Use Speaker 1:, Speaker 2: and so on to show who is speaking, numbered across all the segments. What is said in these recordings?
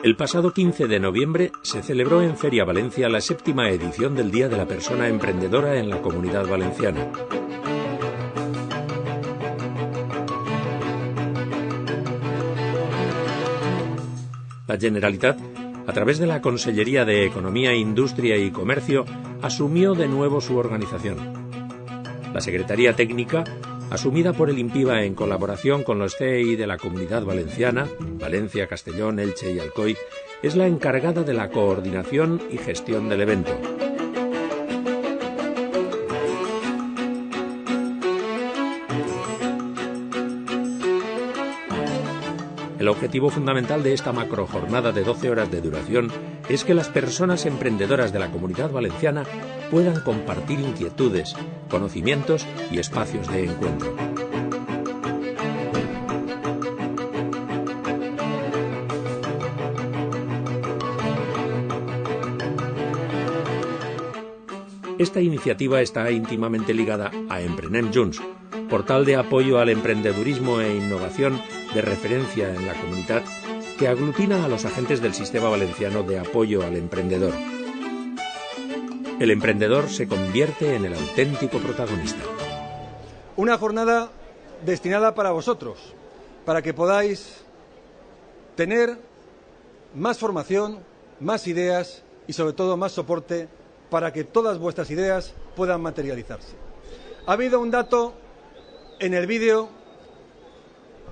Speaker 1: El pasado 15 de noviembre se celebró en Feria Valencia la 7ª edición del Día de la Persona Emprendedora en la Comunidad Valenciana. La Generalitat, a través de la Consellería de Economía, Industria y Comercio, asumió de nuevo su organización. La Secretaría Técnica, asumida por el INPIVA en colaboración con los CEI de la Comunidad Valenciana, Valencia, Castellón, Elche y Alcoy, es la encargada de la coordinación y gestión del evento. El objetivo fundamental de esta macrojornada de 12 horas de duración es que las personas emprendedoras de la Comunidad Valenciana puedan compartir inquietudes, conocimientos y espacios de encuentro. Esta iniciativa está íntimamente ligada a Emprenem Junts, portal de apoyo al emprendedurismo e innovación de referencia en la comunidad que aglutina a los agentes del sistema valenciano de apoyo al emprendedor. El emprendedor se convierte en el auténtico protagonista.
Speaker 2: Una jornada destinada para vosotros, para que podáis tener más formación, más ideas y sobre todo más soporte para que todas vuestras ideas puedan materializarse. Ha habido un dato en el vídeo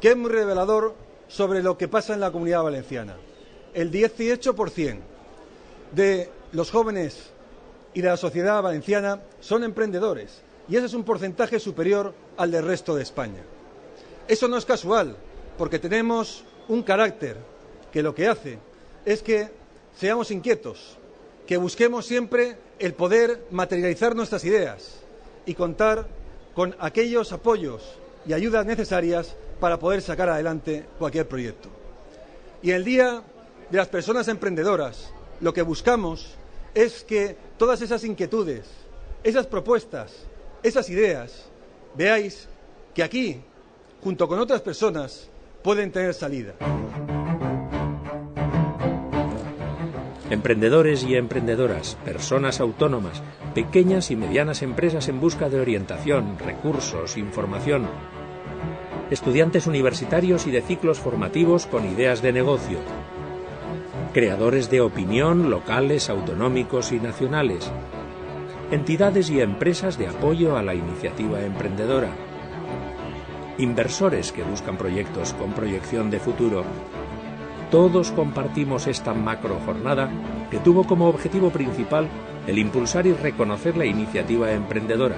Speaker 2: que es muy revelador sobre lo que pasa en la Comunidad Valenciana. El 18% de los jóvenes y de la sociedad valenciana son emprendedores, y ese es un porcentaje superior al del resto de España. Eso no es casual, porque tenemos un carácter que lo que hace es que seamos inquietos, que busquemos siempre el poder materializar nuestras ideas y contar con aquellos apoyos y ayudas necesarias para poder sacar adelante cualquier proyecto. Y en el Día de las Personas Emprendedoras, lo que buscamos es que todas esas inquietudes, esas propuestas, esas ideas, veáis que aquí, junto con otras personas, pueden tener salida.
Speaker 1: Emprendedores y emprendedoras, personas autónomas, pequeñas y medianas empresas en busca de orientación, recursos, información. Estudiantes universitarios y de ciclos formativos con ideas de negocio. Creadores de opinión locales, autonómicos y nacionales. Entidades y empresas de apoyo a la iniciativa emprendedora. Inversores que buscan proyectos con proyección de futuro. Todos compartimos esta macrojornada que tuvo como objetivo principal el impulsar y reconocer la iniciativa emprendedora,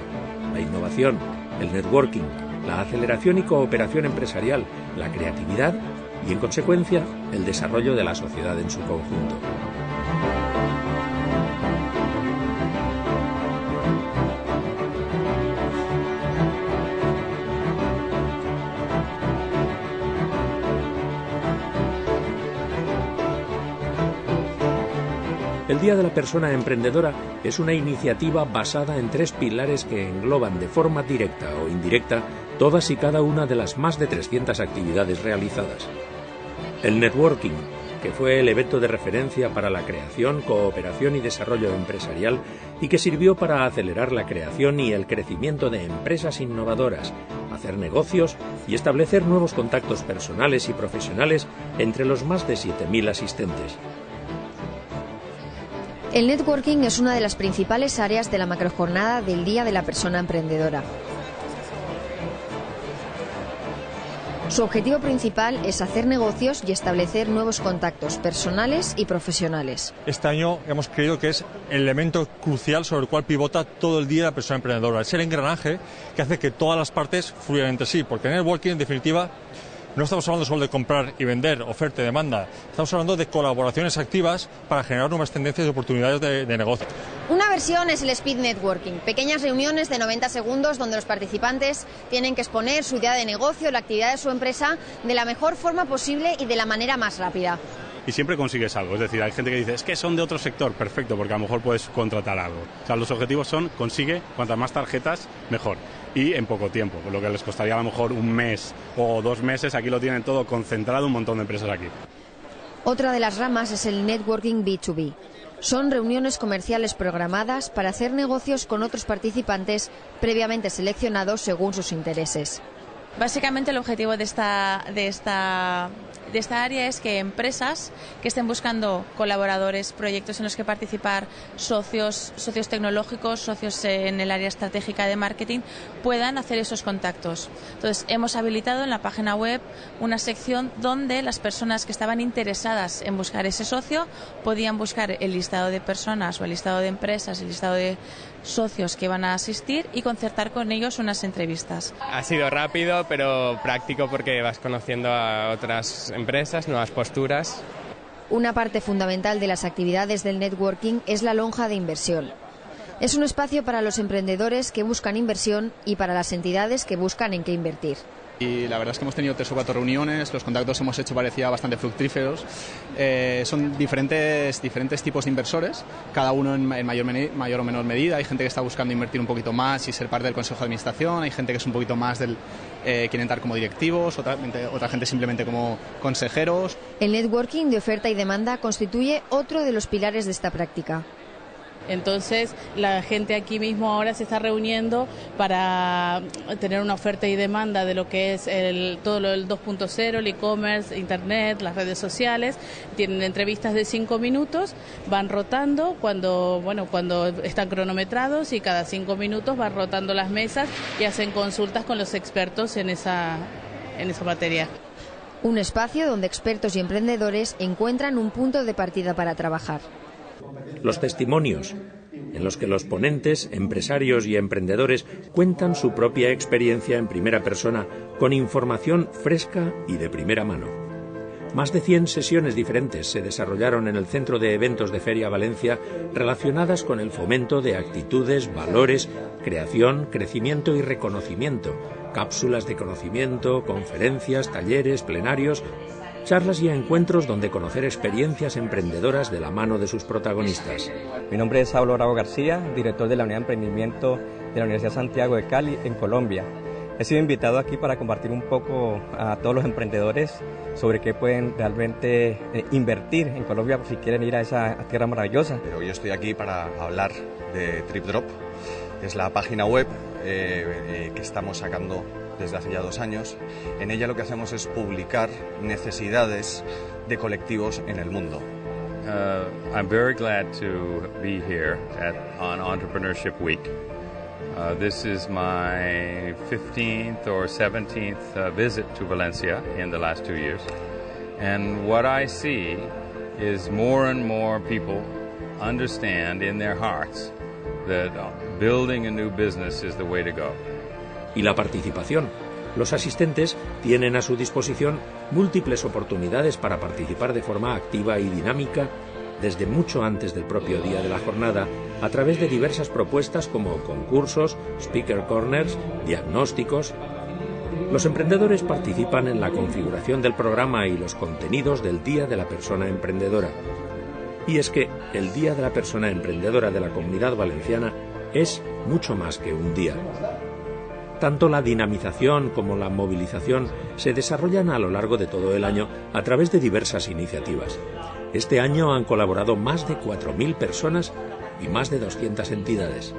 Speaker 1: la innovación, el networking, la aceleración y cooperación empresarial, la creatividad y, en consecuencia, el desarrollo de la sociedad en su conjunto. El Día de la Persona Emprendedora es una iniciativa basada en 3 pilares que engloban de forma directa o indirecta todas y cada una de las más de 300 actividades realizadas. El networking, que fue el evento de referencia para la creación, cooperación y desarrollo empresarial y que sirvió para acelerar la creación y el crecimiento de empresas innovadoras, hacer negocios y establecer nuevos contactos personales y profesionales entre los más de 7.000 asistentes.
Speaker 3: El networking es una de las principales áreas de la macrojornada del Día de la Persona Emprendedora. Su objetivo principal es hacer negocios y establecer nuevos contactos personales y profesionales.
Speaker 4: Este año hemos creído que es el elemento crucial sobre el cual pivota todo el Día de la Persona Emprendedora. Es el engranaje que hace que todas las partes fluyan entre sí, porque en networking, en definitiva, no estamos hablando solo de comprar y vender, oferta y demanda. Estamos hablando de colaboraciones activas para generar nuevas tendencias y oportunidades de negocio.
Speaker 3: Una versión es el Speed Networking, pequeñas reuniones de 90 segundos donde los participantes tienen que exponer su idea de negocio, la actividad de su empresa, de la mejor forma posible y de la manera más rápida.
Speaker 5: Y siempre consigues algo, es decir, hay gente que dice, es que son de otro sector, perfecto, porque a lo mejor puedes contratar algo. O sea, los objetivos son, consigue cuantas más tarjetas, mejor. Y en poco tiempo, por lo que les costaría a lo mejor un mes o 2 meses, aquí lo tienen todo concentrado, un montón de empresas aquí.
Speaker 3: Otra de las ramas es el networking B2B. Son reuniones comerciales programadas para hacer negocios con otros participantes previamente seleccionados según sus intereses.
Speaker 6: Básicamente el objetivo de esta área es que empresas que estén buscando colaboradores, proyectos en los que participar, socios tecnológicos, socios en el área estratégica de marketing, puedan hacer esos contactos. Entonces, hemos habilitado en la página web una sección donde las personas que estaban interesadas en buscar ese socio podían buscar el listado de personas o el listado de empresas, el listado de socios que van a asistir y concertar con ellos unas entrevistas.
Speaker 7: Ha sido rápido, pero práctico porque vas conociendo a otras empresas, nuevas posturas.
Speaker 3: Una parte fundamental de las actividades del networking es la lonja de inversión. Es un espacio para los emprendedores que buscan inversión y para las entidades que buscan en qué invertir.
Speaker 8: Y la verdad es que hemos tenido 3 o 4 reuniones, los contactos que hemos hecho parecían bastante fructíferos. Son diferentes tipos de inversores, cada uno en mayor o menor medida. Hay gente que está buscando invertir un poquito más y ser parte del consejo de administración, hay gente que es un poquito más quieren entrar como directivos, otra gente simplemente como consejeros.
Speaker 3: El networking de oferta y demanda constituye otro de los pilares de esta práctica.
Speaker 9: Entonces, la gente aquí mismo ahora se está reuniendo para tener una oferta y demanda de lo que es todo lo del 2.0, el e-commerce, internet, las redes sociales. Tienen entrevistas de 5 minutos, van rotando cuando están cronometrados y cada 5 minutos van rotando las mesas y hacen consultas con los expertos en esa materia.
Speaker 3: Un espacio donde expertos y emprendedores encuentran un punto de partida para trabajar.
Speaker 1: Los testimonios, en los que los ponentes, empresarios y emprendedores cuentan su propia experiencia en primera persona con información fresca y de primera mano. Más de 100 sesiones diferentes se desarrollaron en el Centro de Eventos de Feria Valencia relacionadas con el fomento de actitudes, valores, creación, crecimiento y reconocimiento, cápsulas de conocimiento, conferencias, talleres, plenarios, charlas y encuentros donde conocer experiencias emprendedoras de la mano de sus protagonistas.
Speaker 10: Mi nombre es Saulo Bravo García, director de la Unidad de Emprendimiento de la Universidad Santiago de Cali, en Colombia. He sido invitado aquí para compartir un poco a todos los emprendedores sobre qué pueden realmente invertir en Colombia si quieren ir a esa tierra maravillosa.
Speaker 11: Pero yo estoy aquí para hablar de TripDrop, es la página web que estamos sacando desde hace ya 2 años. En ella lo que hacemos es publicar necesidades de colectivos en el mundo.
Speaker 12: I'm very glad to be here on Entrepreneurship Week. This is my 15th or 17th visit to Valencia in the last 2 years. And what I see is more and more people understand in their hearts that building a new business is the way to go.
Speaker 1: Y la participación. Los asistentes tienen a su disposición múltiples oportunidades para participar de forma activa y dinámica desde mucho antes del propio día de la jornada a través de diversas propuestas como concursos, speaker corners, diagnósticos. Los emprendedores participan en la configuración del programa y los contenidos del Día de la Persona Emprendedora. Y es que el Día de la Persona Emprendedora de la Comunidad Valenciana es mucho más que un día. Tanto la dinamización como la movilización se desarrollan a lo largo de todo el año a través de diversas iniciativas. Este año han colaborado más de 4.000 personas y más de 200 entidades.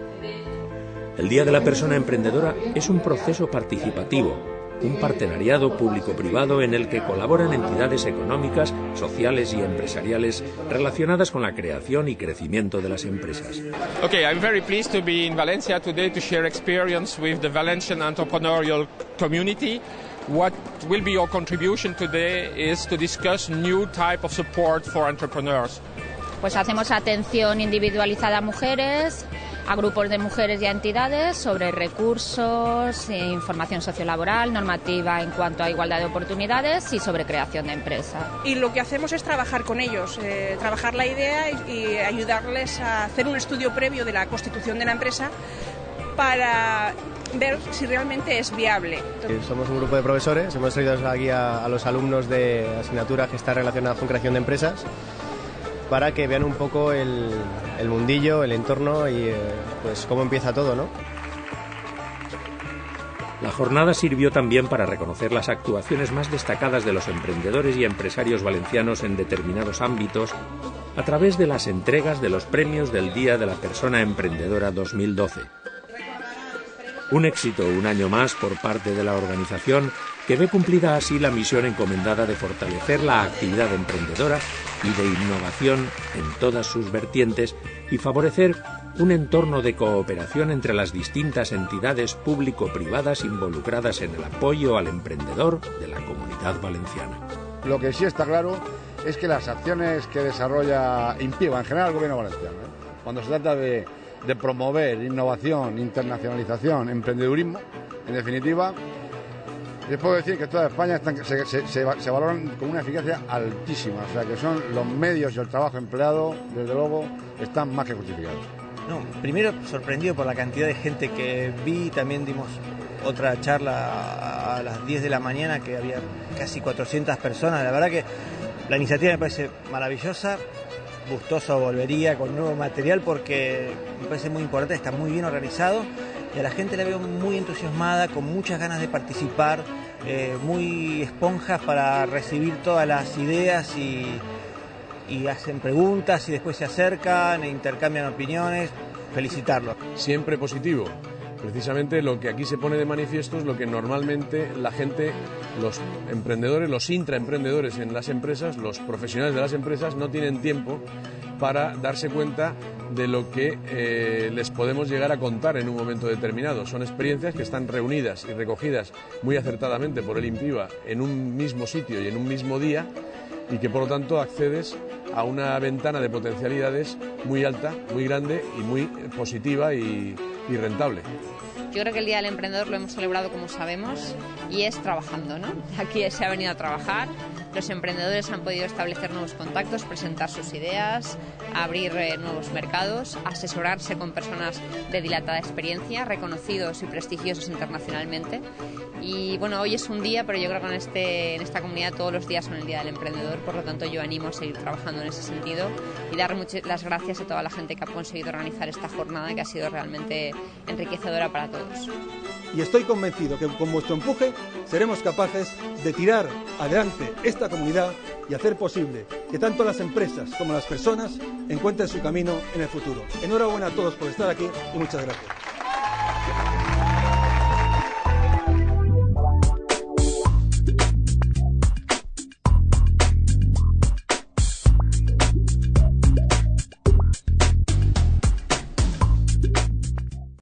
Speaker 1: El Día de la Persona Emprendedora es un proceso participativo, un partenariado público-privado en el que colaboran entidades económicas, sociales y empresariales relacionadas con la creación y crecimiento de las empresas.
Speaker 13: Okay, I'm very pleased to be in Valencia today to share experience with the Valencian entrepreneurial community. What will be your contribution today is to discuss new type of support for entrepreneurs.
Speaker 14: Pues hacemos atención individualizada a mujeres, a grupos de mujeres y a entidades sobre recursos, información sociolaboral, normativa en cuanto a igualdad de oportunidades y sobre creación de empresa.
Speaker 15: Y lo que hacemos es trabajar con ellos, trabajar la idea y ayudarles a hacer un estudio previo de la constitución de la empresa para ver si realmente es viable.
Speaker 16: Somos un grupo de profesores, hemos traído aquí a los alumnos de asignatura que está relacionada con creación de empresas, para que vean un poco el mundillo, el entorno y pues cómo empieza todo, ¿no?
Speaker 1: La jornada sirvió también para reconocer las actuaciones más destacadas de los emprendedores y empresarios valencianos en determinados ámbitos a través de las entregas de los premios del Día de la Persona Emprendedora 2012. Un éxito un año más por parte de la organización, que ve cumplida así la misión encomendada de fortalecer la actividad emprendedora y de innovación en todas sus vertientes y favorecer un entorno de cooperación entre las distintas entidades público-privadas involucradas en el apoyo al emprendedor de la Comunidad Valenciana.
Speaker 17: Lo que sí está claro es que las acciones que desarrolla INPIVA, en general el Gobierno valenciano, cuando se trata de promover innovación, internacionalización, emprendedurismo, en definitiva, les puedo decir que toda España se valoran con una eficacia altísima, o sea que son los medios y el trabajo empleado, desde luego, están más que justificados.
Speaker 18: No, primero sorprendido por la cantidad de gente que vi, también dimos otra charla a las 10 de la mañana que había casi 400 personas, la verdad que la iniciativa me parece maravillosa, gustoso volvería con nuevo material porque me parece muy importante, está muy bien organizado y a la gente la veo muy entusiasmada, con muchas ganas de participar, muy esponjas para recibir todas las ideas y hacen preguntas y después se acercan e intercambian opiniones. Felicitarlos.
Speaker 19: Siempre positivo. Precisamente lo que aquí se pone de manifiesto es lo que normalmente la gente, los emprendedores, los intraemprendedores en las empresas, los profesionales de las empresas no tienen tiempo para darse cuenta de lo que les podemos llegar a contar en un momento determinado. Son experiencias que están reunidas y recogidas muy acertadamente por el INPIVA en un mismo sitio y en un mismo día y que por lo tanto accedes a una ventana de potencialidades muy alta, muy grande y muy positiva y rentable.
Speaker 20: Yo creo que el Día del Emprendedor lo hemos celebrado como sabemos y es trabajando, ¿no? Aquí se ha venido a trabajar, los emprendedores han podido establecer nuevos contactos, presentar sus ideas, abrir nuevos mercados, asesorarse con personas de dilatada experiencia, reconocidos y prestigiosos internacionalmente. Y bueno, hoy es un día, pero yo creo que en esta comunidad todos los días son el Día del Emprendedor, por lo tanto yo animo a seguir trabajando en ese sentido y dar las gracias a toda la gente que ha conseguido organizar esta jornada que ha sido realmente enriquecedora para todos.
Speaker 2: Y estoy convencido que con vuestro empuje seremos capaces de tirar adelante esta comunidad y hacer posible que tanto las empresas como las personas encuentren su camino en el futuro. Enhorabuena a todos por estar aquí y muchas gracias.